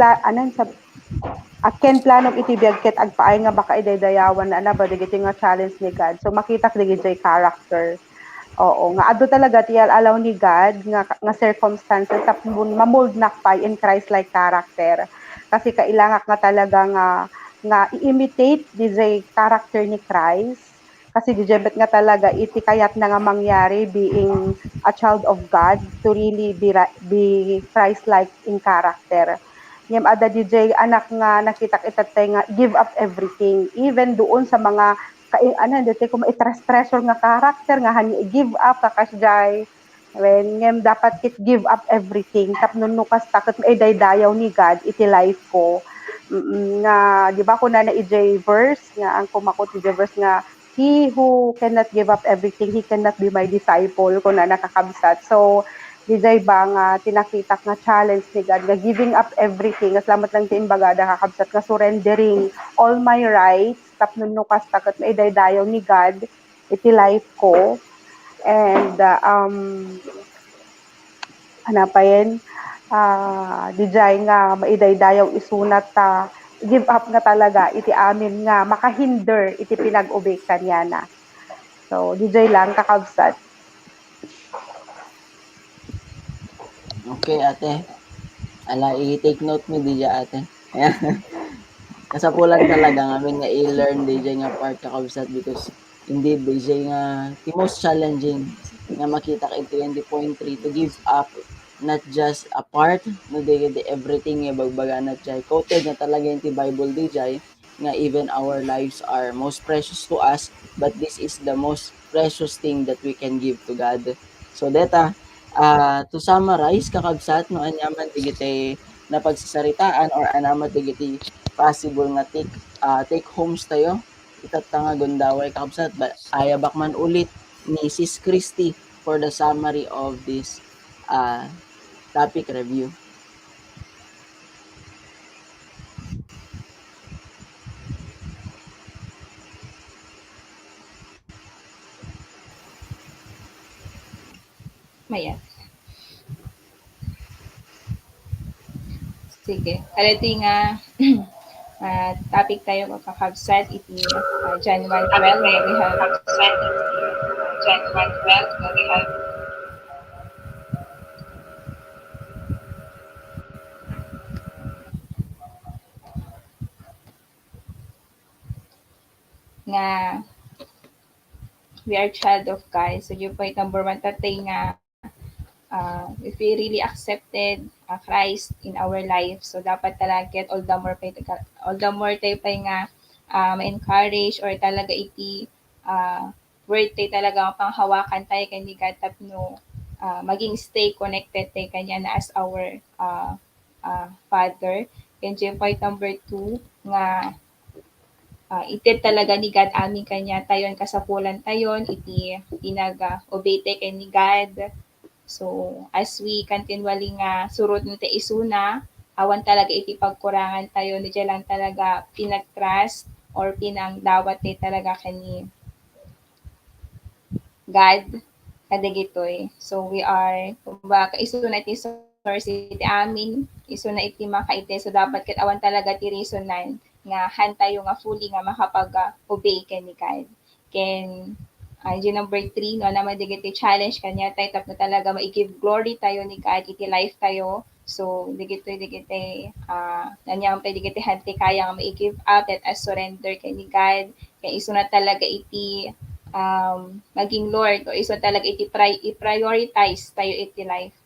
planong itibiyag ket agpaay nga baka idaydayawan na ba digiti nga challenge ni God. So makita digiti character. Oo, nga ado talaga ti alaw ni God nga circumstances sa mamold nakpay in Christ-like character. Kasi kailangak nga talaga nga i-imitate DJ character ni Christ. Kasi dijebet nga talaga iti kayat na nga mangyari being a child of God to really be Christ-like in character. ngem ada DJ anak nga nakita itatay nga give up everything even doon sa mga ano dito ko ma-treasure nga karakter nga hani give up kakasjay when ngem dapat kit give up everything tapno nukas takot daydayaw ni God iti life ko. Nga di ba ko na ij verse nga ang kumakot ij verse nga he who cannot give up everything he cannot be my disciple ko na nakakabsat. So DJ ba nga tinakita nga challenge ni God nga giving up everything nga salamat lang tin baga nakakabsat nga surrendering all my rights tapno nukas takot daydayaw ni God iti life ko. And hanapayen DJ nga maidaydayaw isunat ta give up nga talaga iti amin nga makahinder iti pinag-obey kanya na. So DJ lang kakabsat. Okay, ate. Ala, i-take note mo DJ ate. Ayan. Kasapulan talaga ngamin nga i-learn DJ nga part kakabsat because indeed DJ nga the most challenging nga makita kay 20.3 to give up not just a part no DJ everything nga bagbaga na jay quoted na talaga yung Bible DJ nga even our lives are most precious to us but this is the most precious thing that we can give to God. So deta to summarize kakabsat no anyaman digiti na pagsasaritaan or anaman digiti possible nga take homes tayo itatanga nga gundaway kakabsat ayabak man ulit ni Sis Christy for the summary of this topic review. Maya. Sige. Kaliti nga topic tayo kakabsat iti John 1:12 nga we have John 1:12 nga we have nga we are child of God. So yung point number 1 tatay nga if we really accepted Christ in our life, so dapat talaga all the more tayo pa nga ma-encourage or talaga iti word tayo talaga panghawakan tayo kani God tapno maging stay connected tayo kanya na as our Father. And yung point number 2 nga ited talaga ni God amin kanya tayon kasapulan tayon iti pinag-obey kay ni God. So as we continually nga surod nito isuna awan talaga iti pagkurangan tayo ni lang talaga pinag-trust or pinang dawat talaga kani God kadagitoy. So we are kumbaga isuna iti source iti amin isuna iti makaite so dapat ket awan talaga ti reasonan nga han tayo nga fully nga makapag-obey kay ni God. Ken yung number 3 no naman digiti challenge kanya tayo tapno talaga ma-give glory tayo ni God iti life tayo. So digiti nanyang tayo digiti hanti kaya nga ma-give up at as surrender kay ni God. Kaya isuna talaga iti maging Lord o iso talaga iti i-prioritize tayo iti life.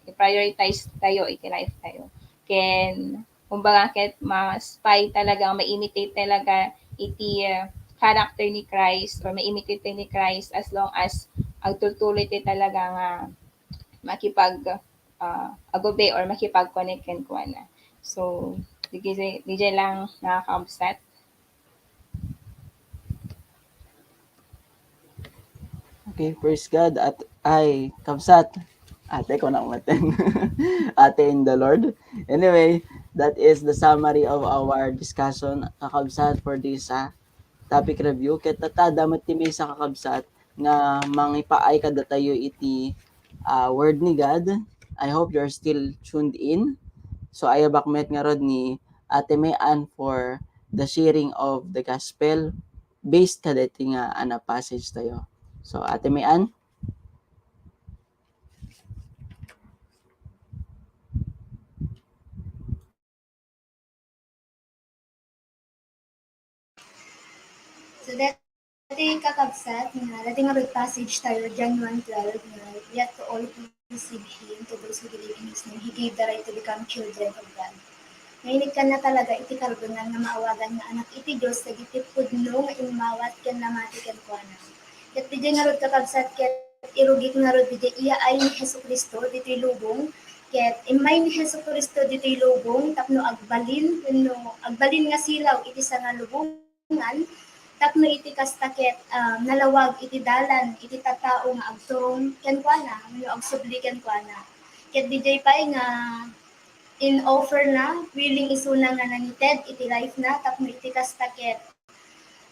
I-prioritize tayo iti life tayo. Ken kumbaga ket ma-spy talaga ma-imitate talaga iti character ni Christ or ma-imitate ni Christ as long as agtultuloy tayo talaga nga makipag agobe or makipag-connect ken kuana. So DJ lang nakaka-upset. Okay, praise God at ay kabsat. Ate ko na umaten. Ate in the Lord. Anyway, that is the summary of our discussion kakabsat for this topic review. Ket tatadamat ti sa kakabsat nga mangipaay kada tayo iti word ni God. I hope you're still tuned in. So ayabak met nga rod ni Ate Mayan for the sharing of the gospel based kadeti nga passage tayo. So Ate Mayan. So dati kakabsat nga dati nga road passage tayo John 1:12 nga yet to all who receive him to those who believe in his name he gave the right to become children of God. Nainig ka na talaga iti karbunan nga maawagan nga anak iti Diyos dagiti pudno nga imawat ken namati ken kuana. Ket DJ nga rod kakabsat ket irugik nga rod DJ iya ay ni Jesucristo ditoy lubong ket imay ni Jesucristo ditoy lubong tapno agbalin nga silaw iti nga lubongan tapno iti kasta ket nalawag iti dalan iti tattao nga agturong ken kuana no agsubli ken kuana. Ket DJ pay nga in offer na willing isuna nga nanited iti life na tapno iti kasta ket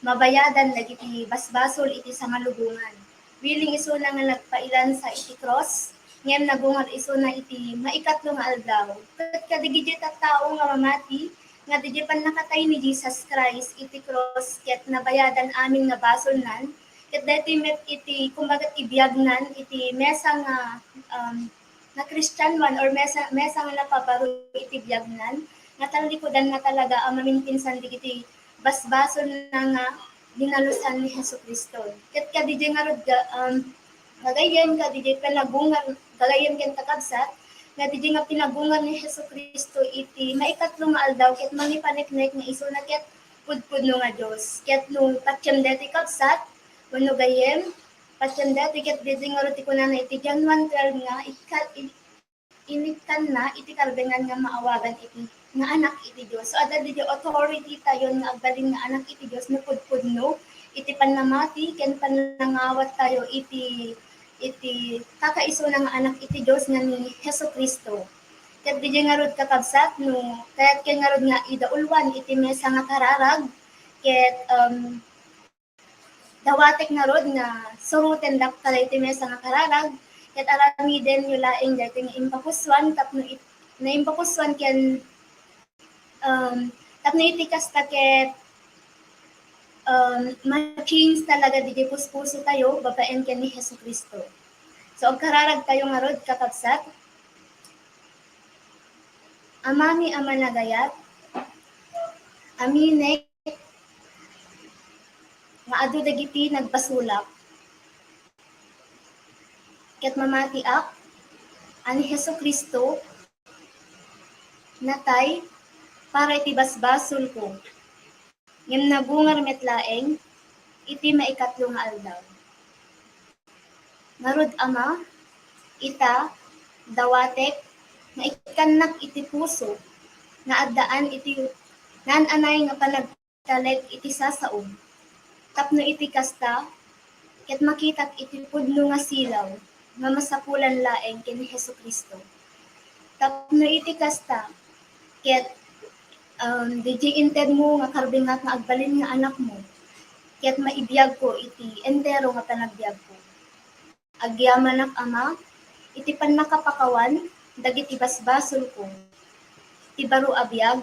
mabayadan dagiti basbasol iti sangalubongan. Willing isuna nga nagpailan sa iti cross ngem nagungar isuna iti maikatlo nga aldaw. Ket kadigiti tattao nga mamati nga digiti pan nakatay ni Jesus Christ iti cross ket nabayadan amin nga basol nan ket daytoy met iti kumbaga ibiyagnan iti mesa nga na Christian man or mesa nga napabaro iti biyagnan nga talikodan nga talaga ang mamintinsan digiti basbason na nga dinalusan ni Jesucristo. Ket kadije nga rod gagayen kadije panagungan gagayen ken kakabsat nga dije nga pinagungan ni Jesucristo iti maikatlo nga aldaw ket mangipaneknek nga isuna ket pudpudno nga Dios. Ket no tatyem deti kabsat wenno gayem pasyanda tiket didi nga roti kunana iti John 1:12 nga inikan na iti karbengan nga maawagan iti nga anak iti Dios. So ada didi authority tayo nga agbalin nga anak iti Dios no pudpudno iti panamati ken panangawat tayo iti kakaiso nga anak iti Dios nga ni Jesucristo. Ket didi nga rod kakabsat no kayat ken nga rod nga idaulwan iti mesa nga kararag ket dawatek nga rod nga suruten dak iti mesa nga kararag ket aramiden yu laeng daytoy nga impapuswan tapno na impapuswan ken tapno iti kasta ket ma-change talaga di puspuso tayo babaen ken ni Jesucristo. So og kararag tayo nga rod kakabsat amami amanagayat aminek nga adu dagiti nagbasulak ket mamatiak ani Jesucristo natay para iti basbasol ko ngem nagungar metlaeng iti maikatlo nga aldaw. Ngarod ama ita dawatek nga ikanak iti puso nga addaan iti nan-anay nga panagtaleg iti sasaom tapno iti kasta ket makitak iti pudno nga silaw nga masapulan laeng ken Jesucristo. Tapno iti kasta ket DJ inted mo nga karbingat nga agbalin nga anak mo ket maibiyag ko iti entero nga panagbiag ko. Agyamanak ama iti pannakapakawan dagiti basbasol ko ti baro a biag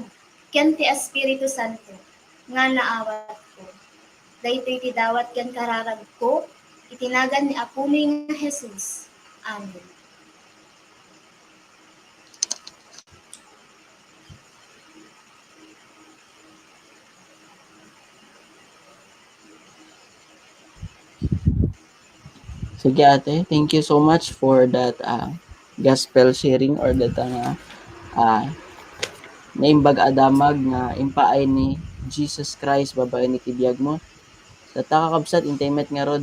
ken ti Espiritu Santo nga naawat ko. Daytoy ti dawat ken kararag ko itinagan ni Apo mi nga Jesus. Amen. Sige ate, thank you so much for that gospel sharing or that naimbag adamag nga impaay ni Jesus Christ babae ni tibiyag mo. Sa takakabsat intimate nga rod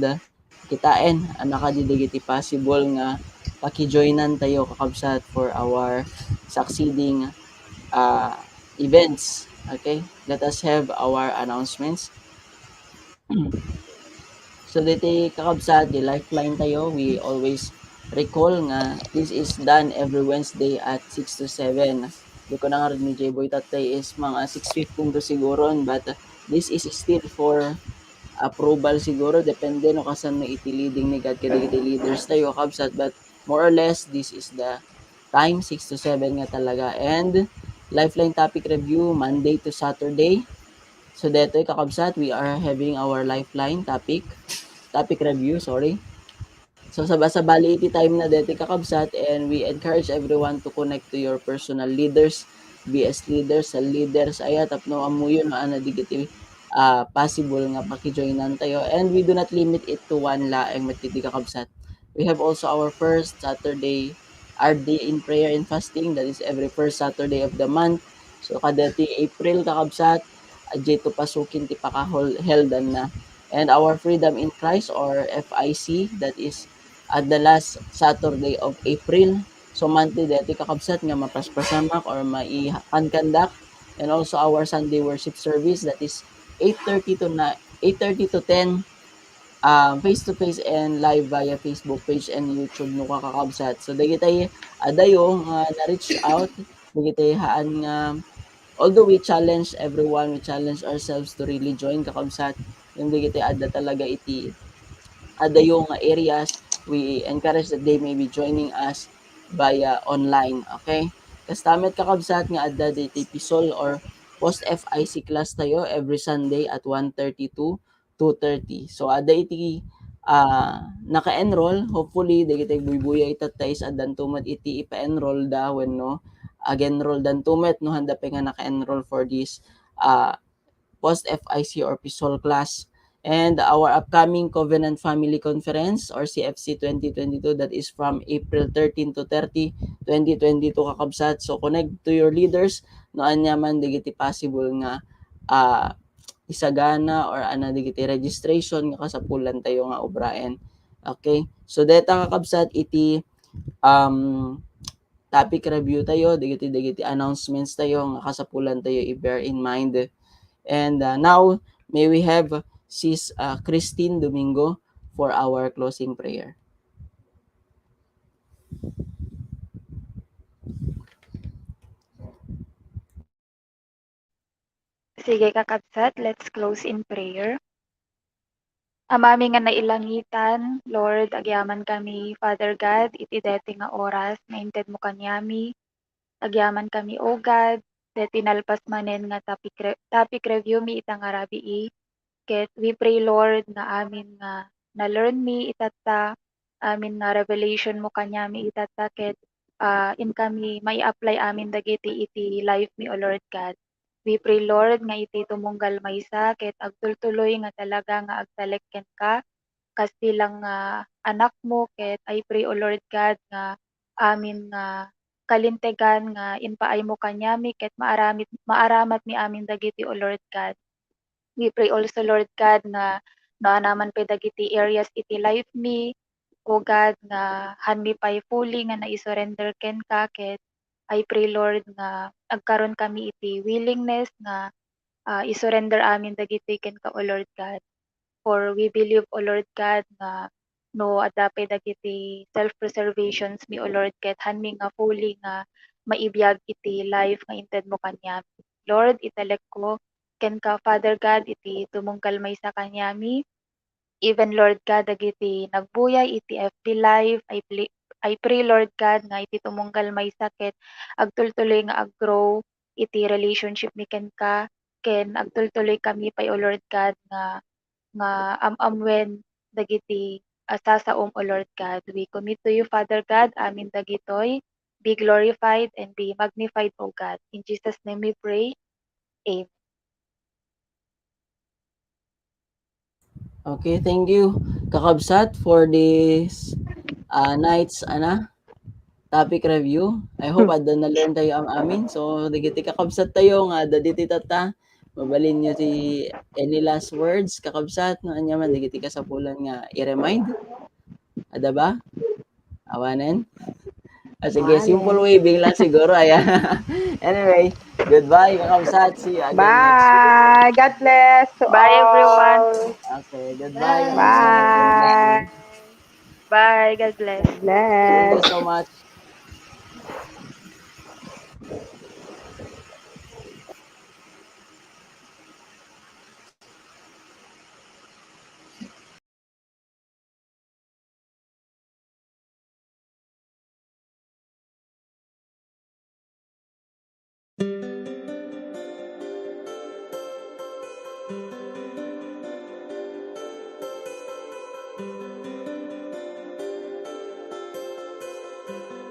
kitain anaka iti possible nga paki-joinan tayo kakabsat for our succeeding events. Okay? Let us have our announcements. So dito kakabsat di lifeline tayo, we always recall nga this is done every Wednesday at 6 to 7. Di ko na nga rin ni J-Boy tatay is mga 6:15 to siguro, but this is still for approval siguro, depende no kasan na iti leading ni God kaya iti leaders tayo kabsat, but more or less this is the time 6 to 7 nga talaga. And lifeline topic review Monday to Saturday. So dito kakabsat, we are having our lifeline topic review, sorry. So sabali iti time na dito kakabsat, and we encourage everyone to connect to your personal leaders, BS leaders, leaders ay tapno amuyo na digiti possible nga paki-joinan tayo, and we do not limit it to one laeng matiti kakabsat. We have also our first Saturday RD in prayer and fasting, that is every first Saturday of the month. So kadati April kakabsat, adjay to pasukin ti heldan na. And our Freedom in Christ or FIC, that is at the last Saturday of April. So monthly dati kakabsat nga mapaspasamak or maipankandak. And also our Sunday worship service, that is 8:30 to 10 face to face and live via Facebook page and YouTube no kakakabsat. So dagitay adayo nga na-reach out, dagitay haan nga although we challenge everyone, we challenge ourselves to really join kakabsat, yung dagitay adda talaga iti ada yung areas, we encourage that they may be joining us via online. Okay? Kastamet kakabsat nga adda diti pisol or post FIC class tayo every Sunday at 1:30 to 2:30. So ada iti naka-enroll, hopefully dagiti buybuya itatay sa adan tumet iti ipa-enroll da wenno ag-enroll dan tumet no handa pa nga naka-enroll for this post FIC or PISOL class. And our upcoming Covenant Family Conference or CFC 2022, that is from April 13 to 30, 2022 kakabsat. So connect to your leaders no anya man digiti possible nga isagana or ana digiti registration nga kasapulan tayo nga obraen. Okay? So deta kakabsat iti topic review tayo, digiti announcements tayo nga kasapulan tayo i-bear in mind. And now, may we have Sis Christine Domingo for our closing prayer. Sige kakabsat, let's close in prayer. Amami nga nailangitan, Lord, agyaman kami, Father God, iti deti nga oras, nainted mo kanyami, agyaman kami, O God, deti nalpas manen nga topic review mi itang arabi ket we pray, Lord, nga amin nga na-learn mi itata, amin nga revelation mo kanyami itata, ket in kami may apply amin dagiti iti life mi, O Lord God. We pray, Lord, nga iti tumunggal maysa ket agtultuloy nga talaga nga agtaleken ka kas bilang anak mo, ket I pray, O Lord God, nga amin nga kalintegan nga inpaay mo kanyami ket maaramat mi amin dagiti, O Lord God. We pray also, Lord God, nga naman pa dagiti areas iti life mi, O God, nga hanmi pay fully nga naisurrender ken ka, ket I pray, Lord, nga agkaron kami iti willingness nga isurrender amin dagiti ken ka, O Lord God. For we believe, O Lord God, nga no adapay dagiti self-preservations mi, O Lord, ket hanmi nga fully nga maibiyag iti life nga inted mo kanya. Lord, italek ko ken ka, Father God, iti tumungkal may sa kanyami. Even, Lord God, dagiti nagbuyay iti FB Live, I pray, Lord God, nga iti tumungkal may sakit, agtultuloy nga aggrow iti relationship mi ken ka, ken agtultuloy kami pay, O Lord God, nga amamwen dagiti sasaom, O Lord God. We commit to you, Father God, amin dagitoy, be glorified and be magnified, O God. In Jesus' name we pray. Amen. Okay, thank you kakabsat for this night's topic review. I hope adda na learn tayo ang amin. So digiti kakabsat tayo nga adda diti tata. Mabalin niyo si any last words kakabsat no anya man digiti kasapulan nga i-remind. Ada ba? Awanen? Sige, simple Awanen. waving lang siguro. Ayan. Anyway, goodbye kakabsat. See you again next week. Bye. God bless to Bye, everyone. all. Okay, goodbye kakabsat. Bye. God bless you. Bye. Bye. God bless. God Thank you bless. so much.